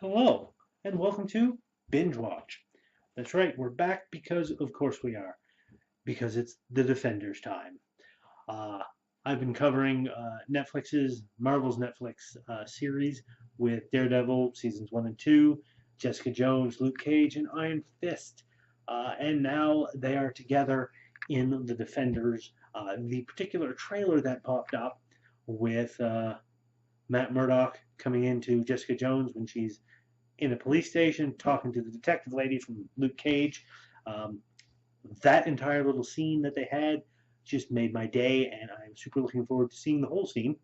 Hello, and welcome to Binge Watch. That's right, we're back because, of course, we are. Because it's the Defenders time. Uh, I've been covering Marvel's Netflix series with Daredevil seasons 1 and 2, Jessica Jones, Luke Cage, and Iron Fist. And now they are together in the Defenders. The particular trailer that popped up with Matt Murdock coming into Jessica Jones when she's in a police station talking to the detective lady from Luke Cage. Um, that entire little scene that they had just made my day, and I'm super looking forward to seeing the whole scene.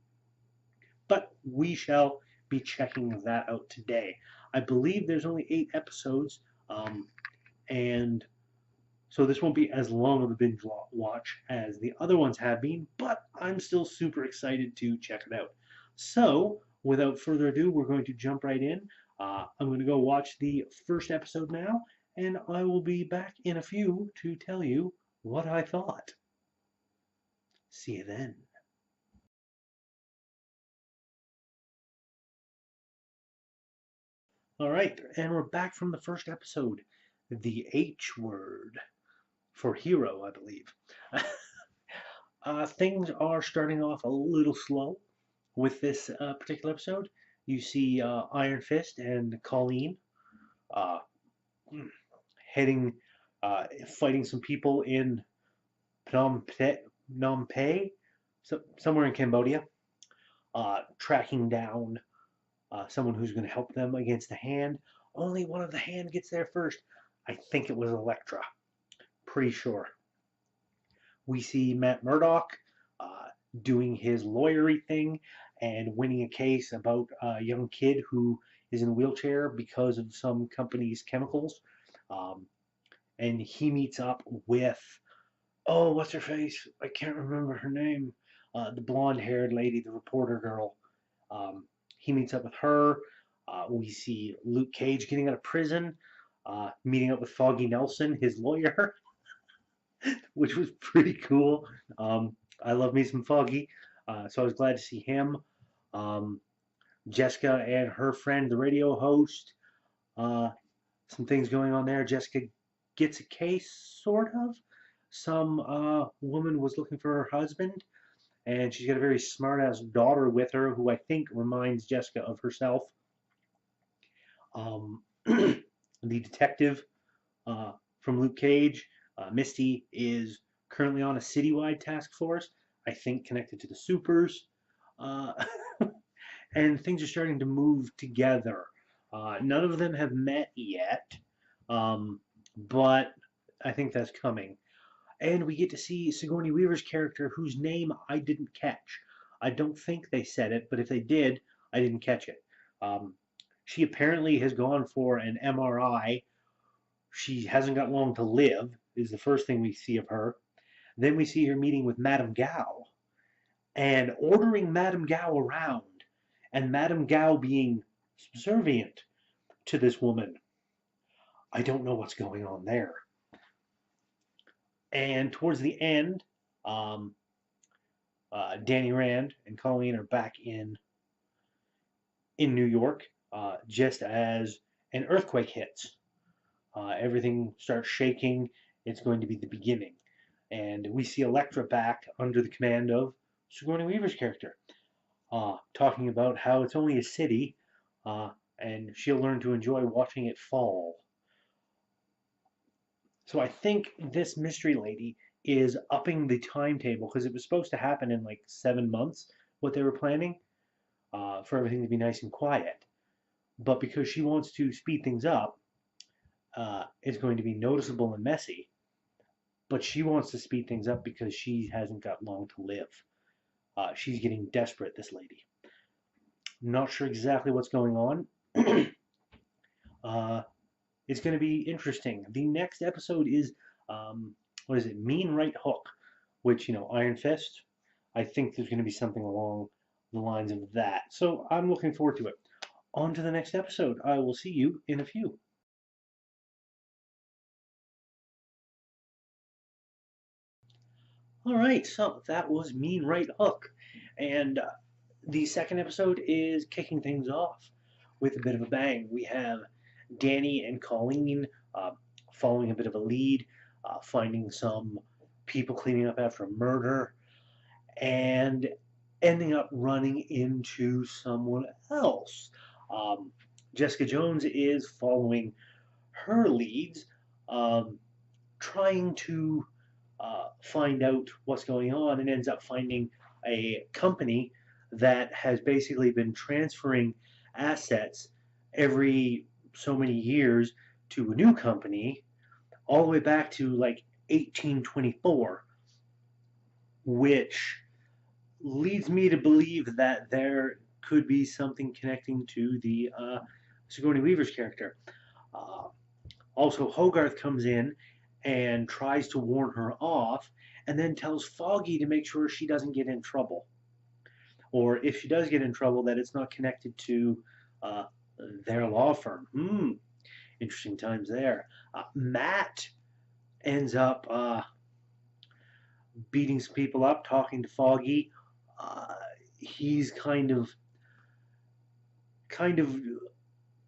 But we shall be checking that out today. I believe there's only 8 episodes, and so this won't be as long of a binge watch as the other ones have been, but I'm still super excited to check it out. So, without further ado, we're going to jump right in. I'm going to go watch the first episode now, and I will be back in a few to tell you what I thought. See you then. All right, and we're back from the first episode. The H word for hero, I believe. Things are starting off a little slow with this particular episode. You see Iron Fist and Colleen uh, heading, fighting some people in Phnom Penh, somewhere in Cambodia, tracking down someone who's going to help them against the Hand. Only one of the Hand gets there first. I think it was Elektra. Pretty sure. We see Matt Murdock uh, doing his lawyery thing and winning a case about a young kid who is in a wheelchair because of some company's chemicals. Um, and he meets up with, oh, what's her face? I can't remember her name. The blonde haired lady, the reporter girl. Um, he meets up with her. We see Luke Cage getting out of prison, meeting up with Foggy Nelson, his lawyer, which was pretty cool. I love me some Foggy, so I was glad to see him. Um, Jessica and her friend, the radio host, uh, some things going on there. Jessica gets a case, sort of. Some woman was looking for her husband, and she's got a very smart-ass daughter with her who I think reminds Jessica of herself. The detective uh, from Luke Cage, Misty, is currently on a citywide task force, I think connected to the supers. Uh, and things are starting to move together. None of them have met yet, um, but I think that's coming. And we get to see Sigourney Weaver's character, whose name I didn't catch. I don't think they said it, but if they did, I didn't catch it. Um, she apparently has gone for an MRI. She hasn't got long to live, is the first thing we see of her. Then we see her meeting with Madame Gao and ordering Madame Gao around, and Madame Gao being subservient to this woman. I don't know what's going on there. And towards the end, um, Danny Rand and Colleen are back in New York just as an earthquake hits. Everything starts shaking. It's going to be the beginning. And we see Elektra back under the command of Sigourney Weaver's character, talking about how it's only a city uh, and she'll learn to enjoy watching it fall. So I think this mystery lady is upping the timetable because it was supposed to happen in like 7 months, what they were planning, for everything to be nice and quiet. But because she wants to speed things up, it's going to be noticeable and messy. But she wants to speed things up because she hasn't got long to live. She's getting desperate, this lady. Not sure exactly what's going on. uh, it's going to be interesting. The next episode is, what is it, Mean Right Hook, which, Iron Fist. I think there's going to be something along the lines of that. So I'm looking forward to it. On to the next episode. I will see you in a few. All right, so that was Mean Right Hook. And the second episode is kicking things off with a bit of a bang. We have Danny and Colleen following a bit of a lead, finding some people cleaning up after a murder, and ending up running into someone else. Um, Jessica Jones is following her leads, um, trying to find out what's going on, and ends up finding a company that has basically been transferring assets every so many years to a new company, all the way back to like 1824, which leads me to believe that there could be something connecting to the Sigourney Weaver's character. Uh, Also, Hogarth comes in and tries to warn her off, and then tells Foggy to make sure she doesn't get in trouble. Or if she does get in trouble, that it's not connected to uh, their law firm. Interesting times there. Matt ends up beating some people up, talking to Foggy. Uh, he's kind of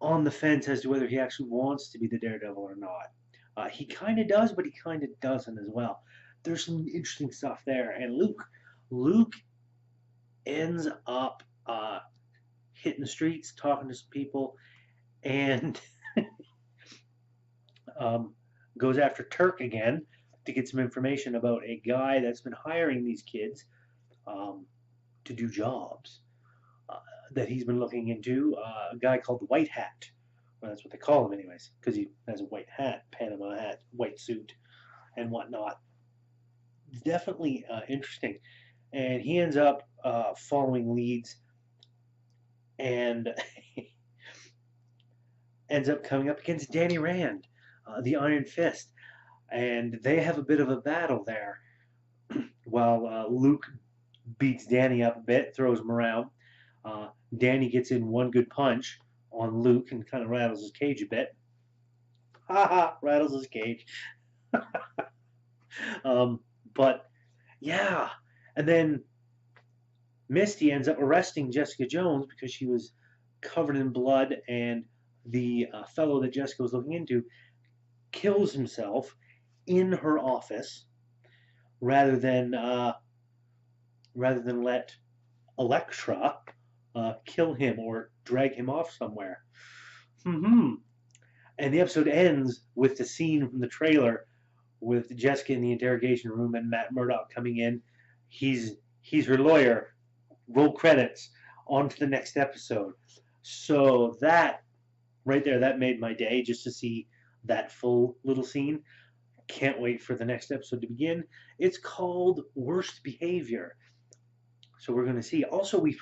on the fence as to whether he actually wants to be the Daredevil or not. He kind of does, but he kind of doesn't as well. There's some interesting stuff there. And Luke ends up hitting the streets, talking to some people, and goes after Turk again to get some information about a guy that's been hiring these kids to do jobs uh, that he's been looking into. A guy called the White Hat. Well, that's what they call him, anyways, because he has a white hat, Panama hat, white suit, and whatnot. Definitely interesting. And he ends up following leads and ends up coming up against Danny Rand, the Iron Fist. And they have a bit of a battle there while Luke beats Danny up a bit, throws him around. Uh, Danny gets in one good punch on Luke and kind of rattles his cage a bit. Ha ha, rattles his cage. um, but yeah, and then Misty ends up arresting Jessica Jones because she was covered in blood, and the fellow that Jessica was looking into kills himself in her office rather than let Elektra kill him or drag him off somewhere. Mm-hmm. And the episode ends with the scene from the trailer with Jessica in the interrogation room and Matt Murdock coming in. He's her lawyer. Roll credits. On to the next episode. So that right there, that made my day just to see that full little scene. Can't wait for the next episode to begin. It's called Worst Behavior. So we're going to see. Also, we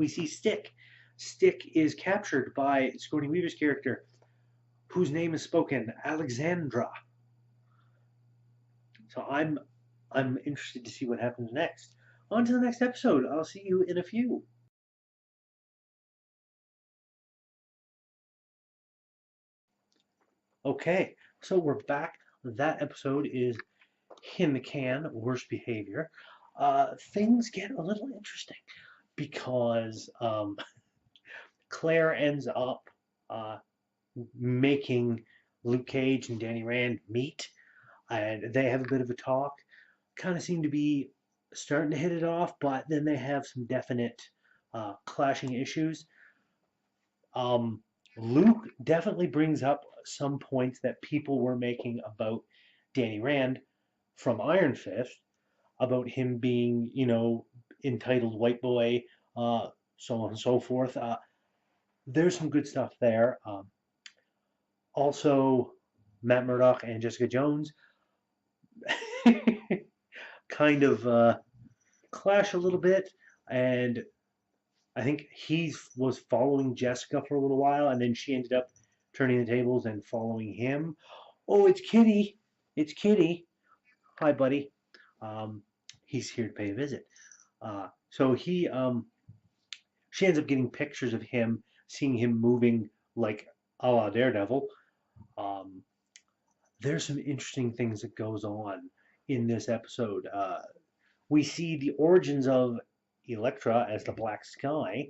see Stick. Stick is captured by Sigourney Weaver's character, whose name is spoken, Alexandra. So I'm interested to see what happens next. On to the next episode. I'll see you in a few. Okay, so we're back. That episode is in the can, Worst Behavior. Things get a little interesting because Claire ends up uh, making Luke Cage and Danny Rand meet, and they have a bit of a talk. Kind of seem to be starting to hit it off, but then they have some definite clashing issues. Luke definitely brings up some points that people were making about Danny Rand from Iron Fist, about him being, entitled white boy, so on and so forth. There's some good stuff there. Also, Matt Murdock and Jessica Jones kind of clash a little bit, and I think he was following Jessica for a little while, and then she ended up turning the tables and following him. Oh, it's Kitty. It's Kitty. Hi, buddy. Um, he's here to pay a visit. So she ends up getting pictures of him, seeing him moving like a la Daredevil. Um, there's some interesting things that goes on in this episode. We see the origins of Elektra as the Black Sky.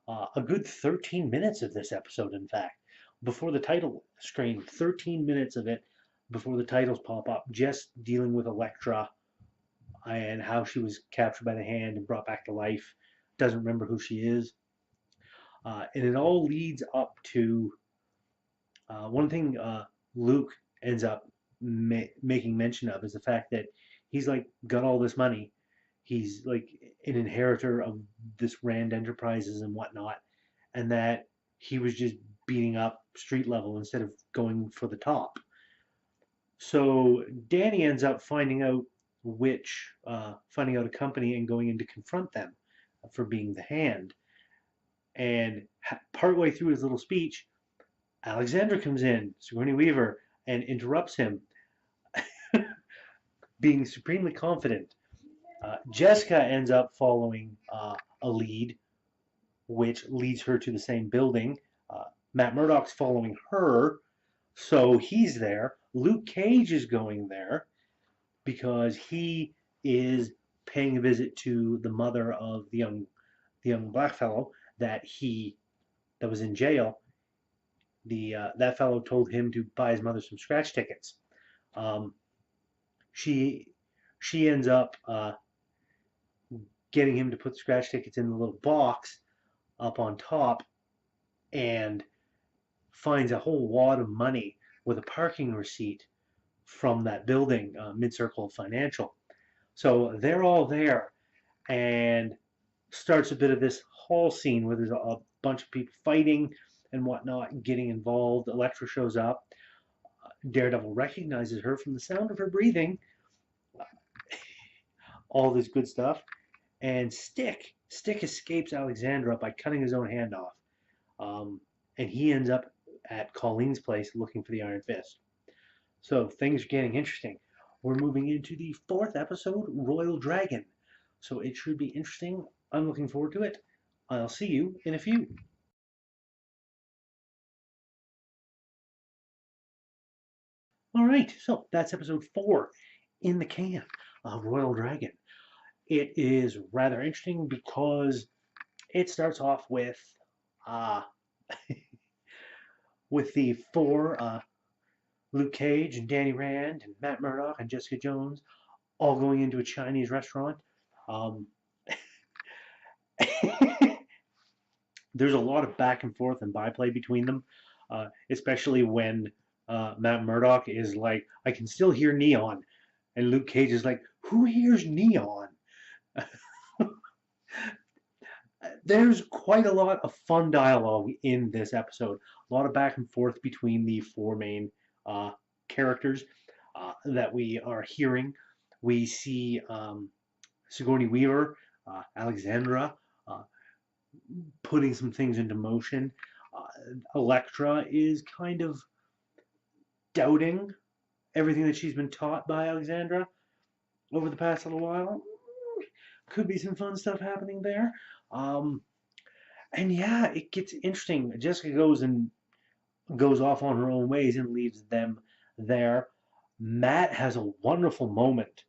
A good 13 minutes of this episode, in fact, before the title screen. 13 minutes of it before the titles pop up, just dealing with Elektra and how she was captured by the hand and brought back to life. Doesn't remember who she is. And it all leads up to one thing Luke ends up making mention of is the fact that he's like got all this money. He's like an inheritor of this Rand Enterprises and whatnot, and that he was just beating up street level instead of going for the top. So Danny ends up finding out a company and going in to confront them for being the hand. And partway through his little speech, Alexandra comes in, Sigourney Weaver, and interrupts him, being supremely confident. Jessica ends up following a lead, which leads her to the same building. Matt Murdock's following her, so he's there. Luke Cage is going there because he is paying a visit to the mother of the young black fellow that was in jail. That fellow told him to buy his mother some scratch tickets. Um, she she ends up getting him to put scratch tickets in the little box up on top, and finds a whole wad of money with a parking receipt from that building, Mid Circle Financial. So they're all there, and starts a bit of this hall scene where there's a bunch of people fighting and whatnot, getting involved. Elektra shows up. Daredevil recognizes her from the sound of her breathing. All this good stuff. And Stick escapes Alexandra by cutting his own hand off. And he ends up at Colleen's place looking for the Iron Fist. So things are getting interesting. We're moving into the fourth episode, Royal Dragon. So it should be interesting. I'm looking forward to it. I'll see you in a few. All right, so that's episode 4 in the can of Royal Dragon. It is rather interesting because it starts off uh, with the four Luke Cage and Danny Rand and Matt Murdock and Jessica Jones all going into a Chinese restaurant. Um, there's a lot of back and forth and byplay between them, especially when Matt Murdock is like, I can still hear neon. And Luke Cage is like, who hears neon? There's quite a lot of fun dialogue in this episode. A lot of back and forth between the four main uh, characters that we are hearing. We see Sigourney Weaver, Alexandra, uh, putting some things into motion. Elektra is kind of doubting everything that she's been taught by Alexandra over the past little while. Could be some fun stuff happening there. Um, and yeah, it gets interesting. Jessica goes off on her own ways and leaves them there. Matt has a wonderful moment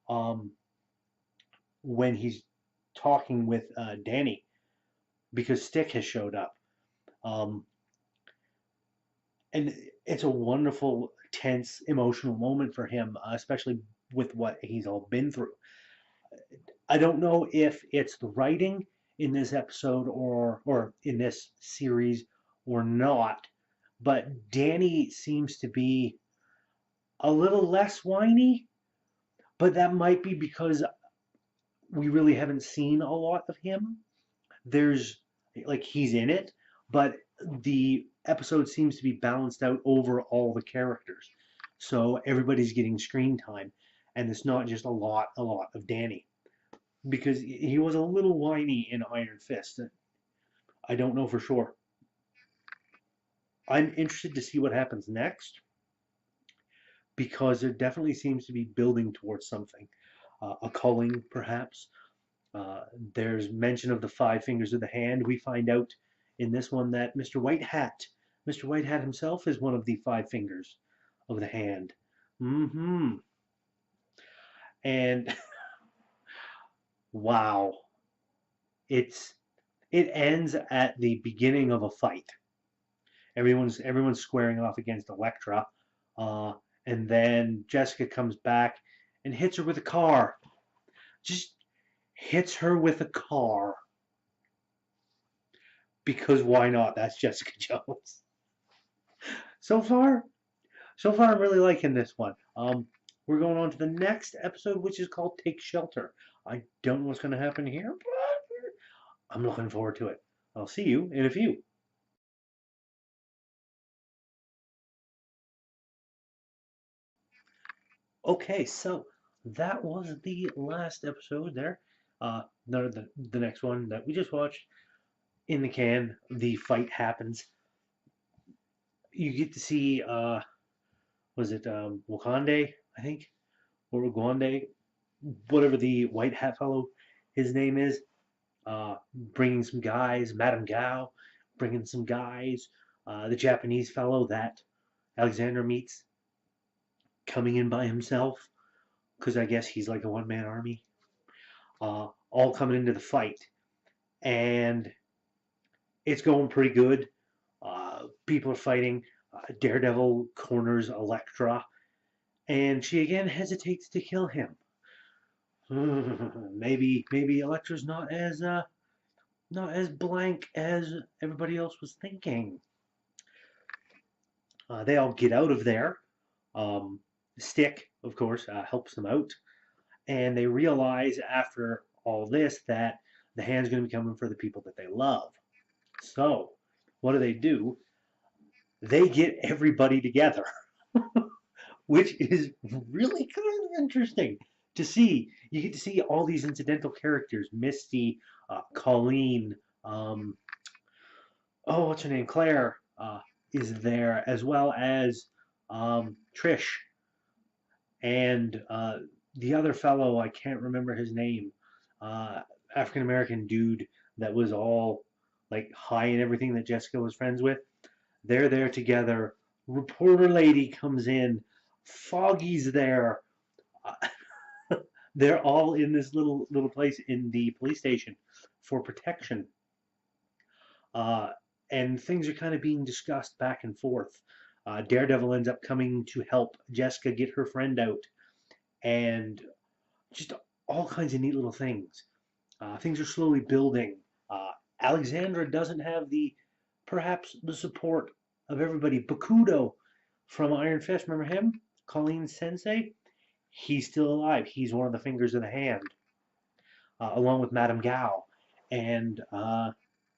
um, when he's talking with Danny because Stick has showed up. Um, and it's a wonderful, tense, emotional moment for him, especially with what he's all been through. I don't know if it's the writing in this episode or in this series or not, but Danny seems to be a little less whiny, but that might be because we really haven't seen a lot of him. There's like he's in it, but the episode seems to be balanced out over all the characters. So everybody's getting screen time, and it's not just a lot of Danny because he was a little whiny in Iron Fist. I don't know for sure. I'm interested to see what happens next because there definitely seems to be building towards something. A culling, perhaps. Uh, there's mention of the five fingers of the hand. We find out in this one that Mr. White Hat himself is one of the five fingers of the hand. Mm-hmm. And wow, it's It ends at the beginning of a fight. Everyone's squaring off against Elektra, uh, and then Jessica comes back and hits her with a car. Just hits her with a car because why not? That's Jessica Jones. So far, so far, I'm really liking this one. We're going on to the next episode, which is called Take Shelter. I don't know what's going to happen here, but I'm looking forward to it. I'll see you in a few. Okay, so that was the last episode there. The next one that we just watched in the can. The fight happens. You get to see was it Wakande, I think, or Gwande, whatever the white hat fellow his name is, bringing some guys, Madame Gao, bringing some guys, the Japanese fellow that Alexandra meets coming in by himself, because I guess he's like a one-man army, all coming into the fight. And it's going pretty good. People are fighting. Daredevil corners Elektra, and she again hesitates to kill him. Maybe Elektra's not as blank as everybody else was thinking. They all get out of there. Um, Stick, of course, helps them out, and they realize after all this that the hand's going to be coming for the people that they love. So, what do? They get everybody together, which is really kind of interesting to see. You get to see all these incidental characters: Misty, Colleen, what's her name? Claire is there, as well as Trish and the other fellow. I can't remember his name. Uh, African American dude that was all like high and everything that Jessica was friends with. They're there together. Reporter lady comes in. Foggy's there. They're all in this little place in the police station for protection. Uh, and things are kind of being discussed back and forth. Daredevil ends up coming to help Jessica get her friend out, and just all kinds of neat little things. Things are slowly building. Alexandra doesn't have perhaps the support of everybody. Bakudo from Iron Fist, remember him? Colleen Sensei? He's still alive. He's one of the fingers of the hand, along with Madame Gao and I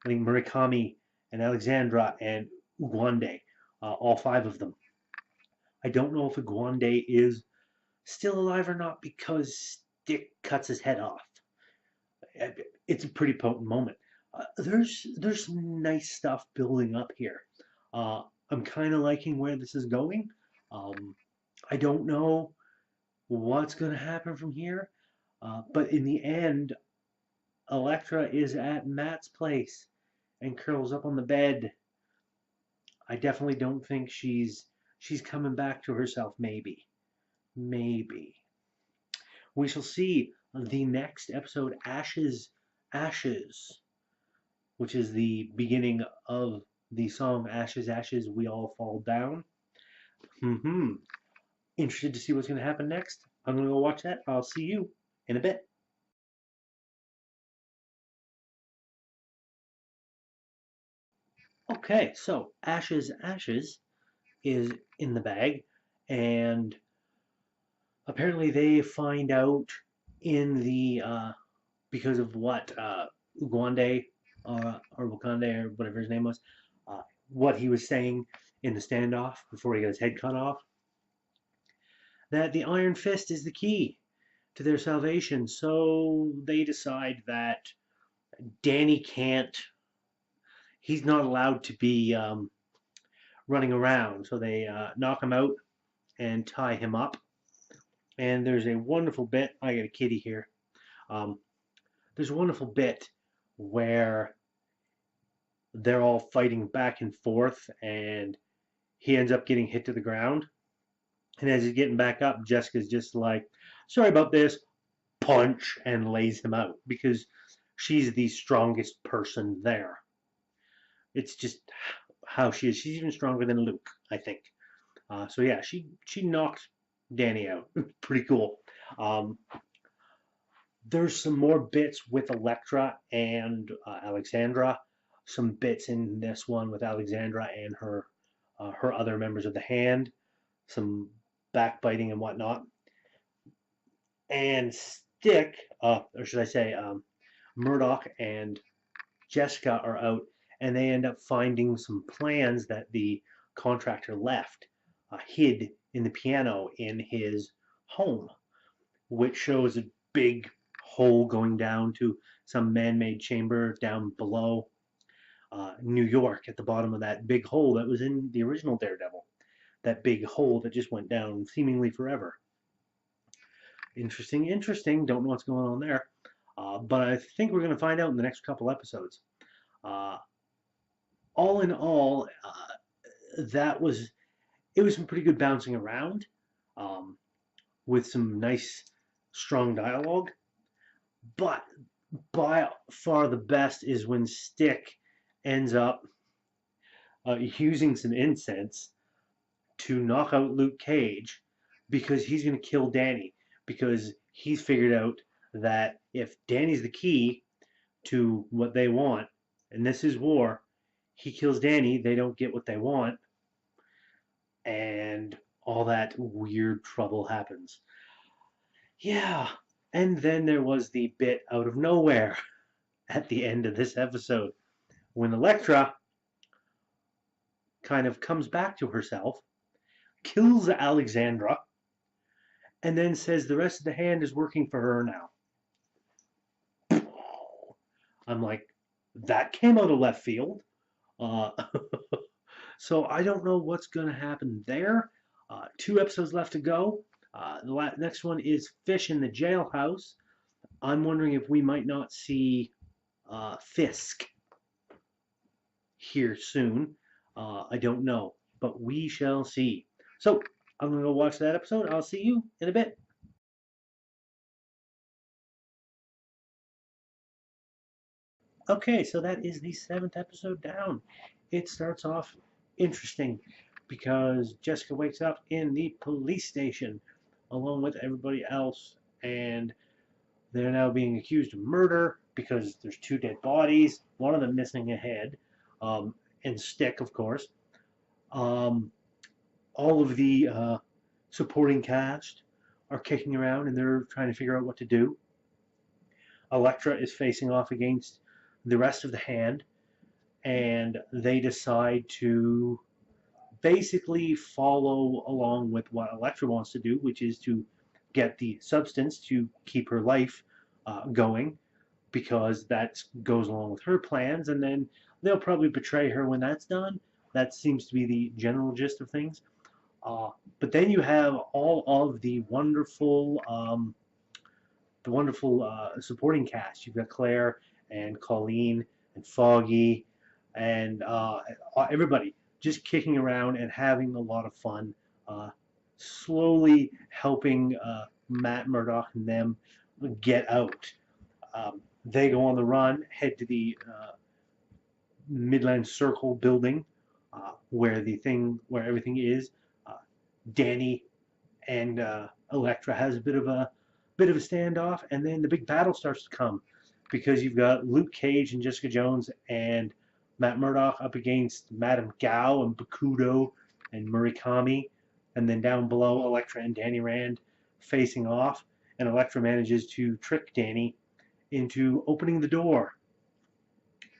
think Murakami and Alexandra and Ugwande, all five of them. I don't know if Ugwande is still alive or not because Stick cuts his head off. It's a pretty potent moment. There's some nice stuff building up here. Uh, I'm kind of liking where this is going. Um, I don't know what's going to happen from here, but in the end, Elektra is at Matt's place and curls up on the bed. I definitely don't think she's coming back to herself. Maybe we shall see the next episode, Ashes, which is the beginning of the song Ashes, Ashes, We All Fall Down. Hmm. Interested to see what's going to happen next? I'm going to go watch that. I'll see you in a bit. Okay, so Ashes, Ashes is in the bag, and apparently they find out in the because of what Ugwande or Wakande or whatever his name was, what he was saying in the standoff before he got his head cut off, that the Iron Fist is the key to their salvation. So they decide that Danny can't, he's not allowed to be running around. So they knock him out and tie him up. And there's a wonderful bit, I got a kitty here. Um, there's a wonderful bit where they're all fighting back and forth, and he ends up getting hit to the ground. And as he's getting back up, Jessica's just like, sorry about this, punch, and lays him out because she's the strongest person there. It's just how she is. She's even stronger than Luke, I think. So yeah, she knocked Danny out. Pretty cool. Um, there's some more bits with Elektra and Alexandra. Some bits in this one with Alexandra and her other members of the Hand. Some backbiting and whatnot. And Stick, or should I say, Murdoch and Jessica are out, and they end up finding some plans that the contractor left hid in the piano in his home, which shows a big hole going down to some man-made chamber down below New York at the bottom of that big hole that was in the original Daredevil. That big hole that just went down seemingly forever. Interesting, interesting. Don't know what's going on there. But I think we're going to find out in the next couple episodes. Uh, all in all, that was it was some pretty good bouncing around um, with some nice, strong dialogue. But by far the best is when Stick ends up using some incense to knock out Luke Cage because he's going to kill Danny because he's figured out that if Danny's the key to what they want, and this is war, he kills Danny, they don't get what they want, and all that weird trouble happens. Yeah, and then there was the bit out of nowhere at the end of this episode when Elektra kind of comes back to herself, kills Alexandra, and then says the rest of the Hand is working for her now. I'm like, that came out of left field. Uh, so I don't know what's going to happen there. 2 episodes left to go. The next one is Fish in the Jailhouse. I'm wondering if we might not see Fisk here soon. I don't know, but we shall see. So I'm going to go watch that episode. I'll see you in a bit. Okay, so that is the 7th episode down. It starts off interesting because Jessica wakes up in the police station along with everybody else, and they're now being accused of murder because there's 2 dead bodies, one of them missing a head, and Stick, of course. Um, all of the supporting cast are kicking around and they're trying to figure out what to do. Elektra is facing off against the rest of the Hand, and they decide to basically follow along with what Elektra wants to do, which is to get the substance to keep her life going, because that goes along with her plans, and then they'll probably betray her when that's done. That seems to be the general gist of things. But then you have all of the wonderful supporting cast. You've got Claire and Colleen and Foggy and everybody just kicking around and having a lot of fun, slowly helping Matt Murdock and them get out. They go on the run, head to the Midland Circle building where everything is. Uh, Danny and Elektra has a bit of a standoff, and then the big battle starts to come because you've got Luke Cage and Jessica Jones and Matt Murdock up against Madame Gao and Bakudo and Murakami, and then down below Elektra and Danny Rand facing off, and Elektra manages to trick Danny into opening the door.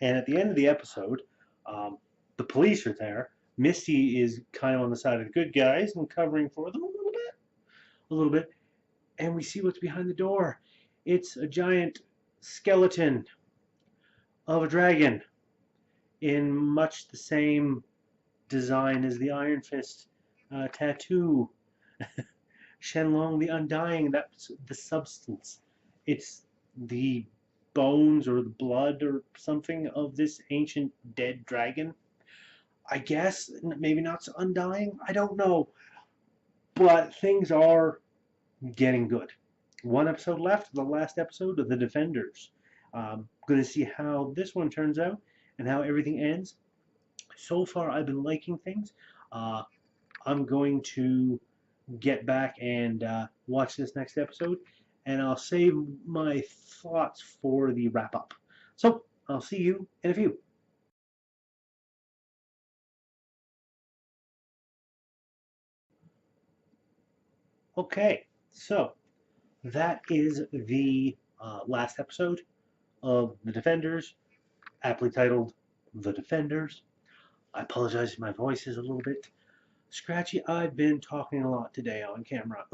And at the end of the episode, the police are there. Misty is kind of on the side of the good guys and covering for them a little bit, and we see what's behind the door. It's a giant skeleton of a dragon in much the same design as the Iron Fist tattoo. Shenlong the Undying, that's the substance. It's the bones or the blood or something of this ancient dead dragon. I guess maybe not so undying. I don't know. But things are getting good. 1 episode left, the last episode of The Defenders. Going to see how this one turns out and how everything ends. So far, I've been liking things. Uh, I'm going to get back and watch this next episode, and I'll save my thoughts for the wrap up. So I'll see you in a few. Okay, so that is the last episode of The Defenders, aptly titled The Defenders. I apologize if my voice is a little bit scratchy. I've been talking a lot today on camera.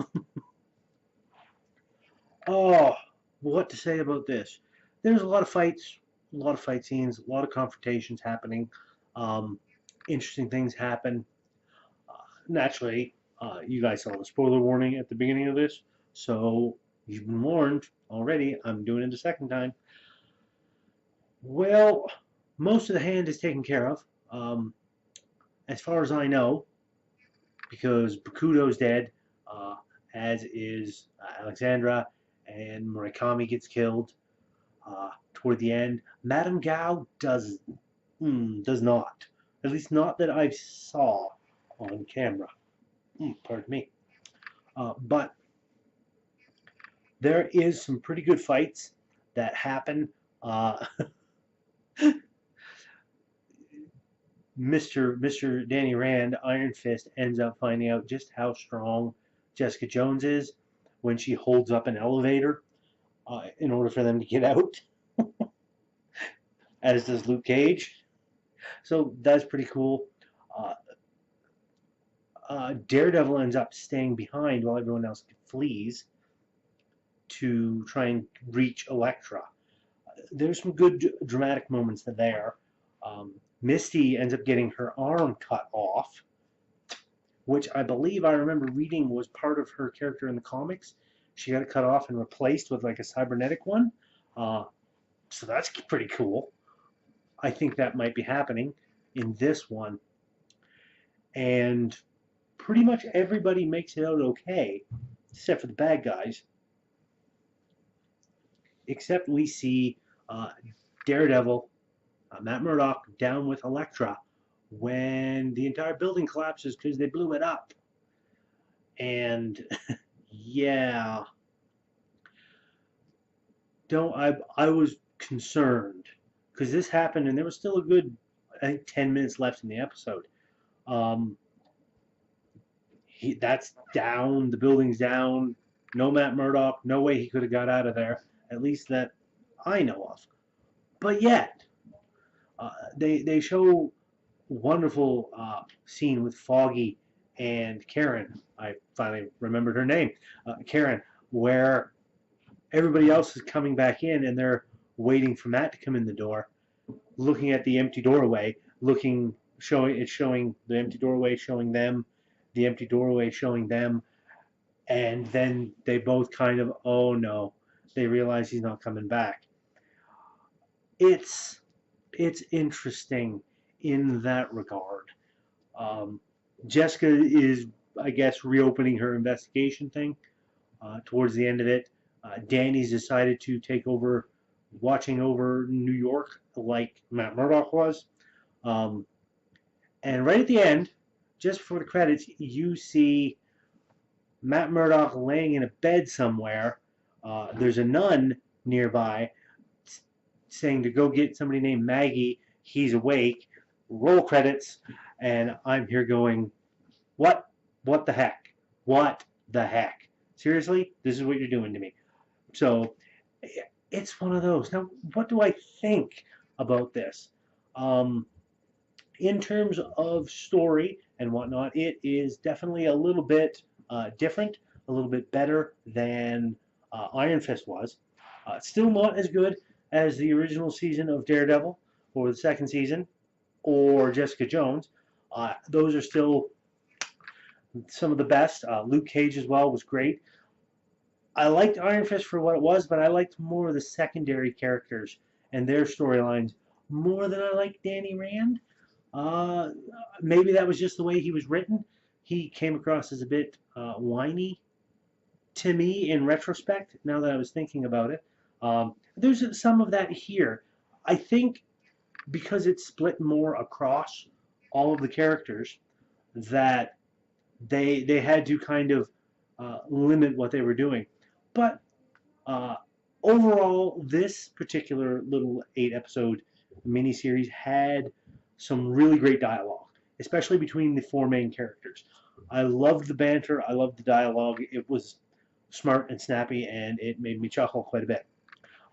Oh, what to say about this? There's a lot of fights, a lot of fight scenes, a lot of confrontations happening. Um, Interesting things happen. Uh, Naturally, you guys saw the spoiler warning at the beginning of this, so you've been warned already. I'm doing it a second time. Well, most of the hand is taken care of, as far as I know, because Bakudo's dead, uh, as is Alexandra, and Murakami gets killed toward the end. Madame Gao does not, at least not that I saw on camera. Pardon me. But there is some pretty good fights that happen. Uh, Mr. Danny Rand, Iron Fist, ends up finding out just how strong Jessica Jones is when she holds up an elevator in order for them to get out, as does Luke Cage. So that's pretty cool. Uh, Daredevil ends up staying behind while everyone else flees to try and reach Elektra. There's some good dramatic moments there. Misty ends up getting her arm cut off, which I believe I remember reading was part of her character in the comics. She got it cut off and replaced with like a cybernetic one. Uh, so that's pretty cool. I think that might be happening in this one. And pretty much everybody makes it out okay, except for the bad guys. Except we see uh, Daredevil, Matt Murdock, down with Elektra when the entire building collapses because they blew it up. And yeah, don't I was concerned because this happened and there was still a good, I think, 10 minutes left in the episode. Um, that's down. The building's down. No Matt Murdock. No way he could have got out of there. At least that I know of. But yet, they show wonderful scene with Foggy and Karen. I finally remembered her name, Karen, where everybody else is coming back in and they're waiting for Matt to come in the door, looking at the empty doorway, showing the empty doorway, showing them, the empty doorway showing them, and then they both kind of, oh no, they realize he's not coming back. It's it's interesting in that regard. Um, Jessica is, I guess, reopening her investigation thing towards the end of it. Danny's decided to take over, watching over New York like Matt Murdock was. Um, and right at the end, just before the credits, you see Matt Murdock laying in a bed somewhere. There's a nun nearby saying to go get somebody named Maggie. He's awake. Roll credits, and I'm here going, what? What the heck? What the heck? Seriously? This is what you're doing to me. So it's one of those. Now, what do I think about this? Um, in terms of story and whatnot, it is definitely a little bit different, a little bit better than Iron Fist was. Still not as good as the original season of Daredevil or the second season or Jessica Jones. Those are still some of the best. Luke Cage as well was great. I liked Iron Fist for what it was, but I liked more of the secondary characters and their storylines more than I liked Danny Rand. Uh, Maybe that was just the way he was written. He came across as a bit whiny to me in retrospect, now that I was thinking about it. There's some of that here. I think because it's split more across all of the characters that they had to kind of limit what they were doing. But uh, overall, this particular little 8 episode miniseries had some really great dialogue, especially between the four main characters. I loved the banter. I loved the dialogue. It was smart and snappy, and it made me chuckle quite a bit.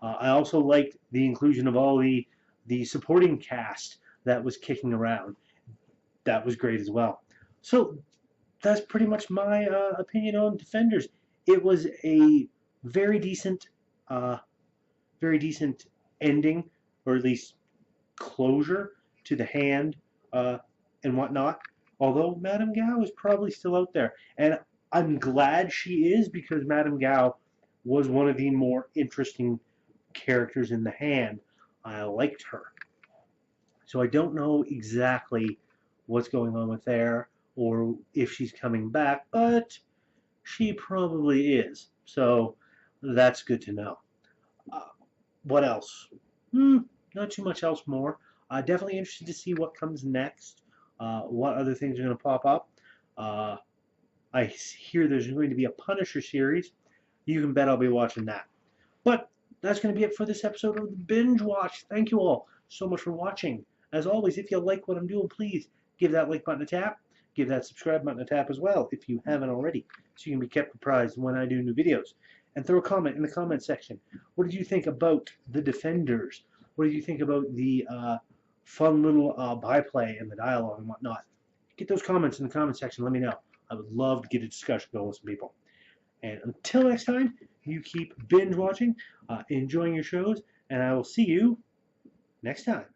I also liked the inclusion of all the supporting cast that was kicking around. That was great as well. So that's pretty much my opinion on Defenders. It was a very decent, uh, very decent ending, or at least closure to the hand and whatnot. Although Madame Gao is probably still out there, and I'm glad she is because Madame Gao was one of the more interesting characters in the hand. I liked her. So I don't know exactly what's going on with there or if she's coming back, but she probably is. So that's good to know. Uh, what else? Hmm, not too much else more. Definitely interested to see what comes next. What other things are going to pop up. Uh, I hear there's going to be a Punisher series. You can bet I'll be watching that. But that's going to be it for this episode of the Binge Watch. Thank you all so much for watching. As always, if you like what I'm doing, please give that like button a tap. Give that subscribe button a tap as well if you haven't already, so you can be kept apprised when I do new videos. And throw a comment in the comment section. What did you think about the Defenders? What did you think about the fun little byplay and the dialogue and whatnot? Get those comments in the comment section. Let me know. I would love to get a discussion going with some people. And until next time, you keep binge watching, enjoying your shows, and I will see you next time.